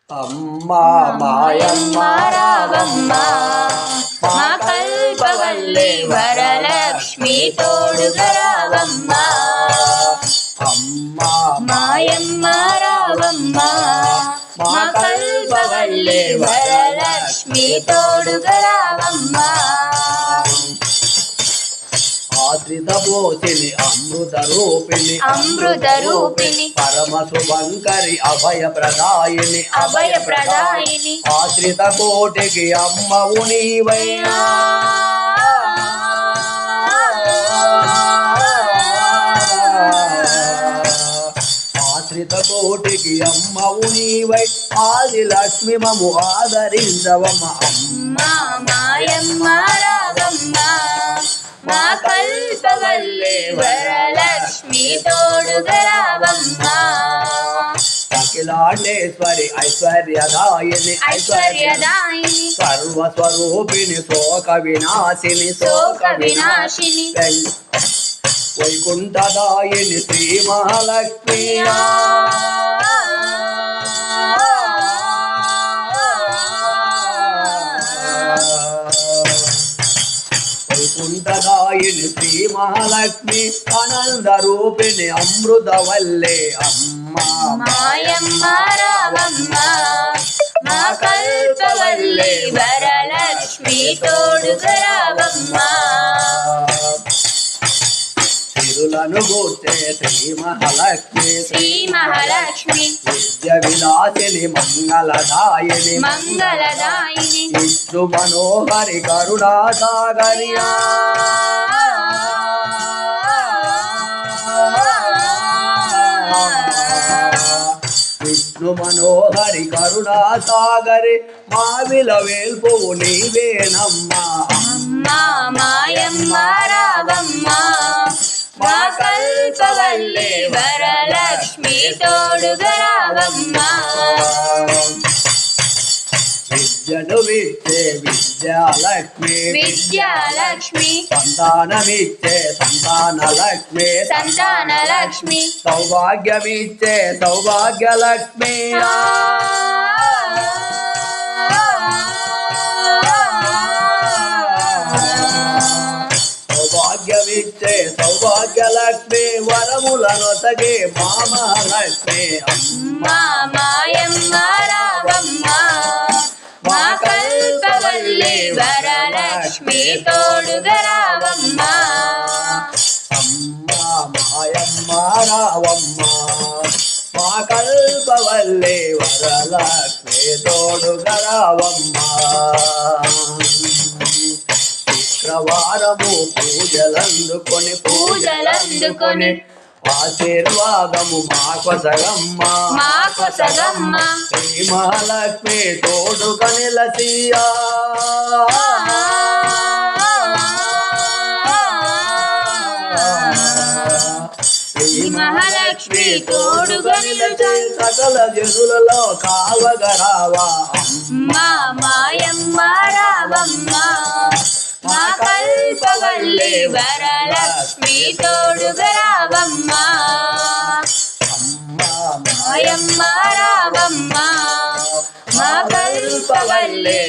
అమ్మా మాయమ్మ రావమ్మ మా కల్పవల్లే వరలక్ష్మి తోడుగా రావమ్మ. అమ్మా మాయమ్మ రావమ్మ మా కల్పవల్లే వరలక్ష్మి తోడుగా రావమ్మ. ఆశ్రిత పోసిని అమృత రూపిణి పరమ శుభంకరి అభయ ప్రదాయిని ఆశ్రిత కోటికి అమ్మవు నీవైనా. ఆశ్రిత కోటికి అమ్మవు నీవై ఆది లక్ష్మి మము ఆదరించవమ్మ. అమ్మా మాయమ్మ రావమ్మ మా కల్పవల్లే వరలక్ష్మి తోడుగా రావమ్మ. అఖిలాండేశ్వరి ఐశ్వర్యదాయిని సర్వస్వరూపిణి శోక వినాశిని వైకుంఠదాయిని శ్రీ మహాలక్ష్మి. వైకుంఠదాయిని శ్రీ మహాలక్ష్మి ఆనంద రూపిణి అమృతవల్లే అమ్మ మాయమ్మ రావమ్మ మా కల్పవల్లే వరలక్ష్మి తోడుగా రావమ్మ. తిరులను గూర్చే శ్రీ మహాలక్ష్మి విద్య విలాసిని మంగళదాయిని విష్ణు మనోహరి కరుణా సాగరి. విష్ణు మనోహరి కరుణా సాగరి మావిల వేల్పు నీవేనమ్మా. అమ్మా మాయమ్మ రావమ్మ మా కల్పవల్లే వరలక్ష్మి తోడుగా రావమ్మ. విద్యను విచ్చే విద్యాలక్ష్మి సంతానమిచ్చే సంతానలక్ష్మి సౌభాగ్యమిచ్చే సౌభాగ్యలక్ష్మి. సౌభాగ్యమిచ్చే సౌభాగ్యలక్ష్మి వరములను తగే మా మహాలక్ష్మి. అమ్మా మాయమ్మ రావమ్మ మా కల్పవల్లే వరలక్ష్మి తోడుగా రావమ్మ. అమ్మా మాయమ్మ రావమ్మ మా కల్పవల్లే వరలక్ష్మి తోడుగా రావమ్మ. శుక్రవారము పూజలందుకొని ఆశీర్వాదము మా కొసగమ్మ శ్రీ మహాలక్ష్మి తోడుగా నిలసియా. శ్రీ మహాలక్ష్మి తోడుగా నిలసి సకల జనులలో కావగరావా. అమ్మా మాయమ్మ రావమ్మ మా కల్పవల్లే వరలక్ష్మి తోడుగా రావమ్మ. అమ్మా మాయమ్మ రావమ్మ మా కల్పవల్లే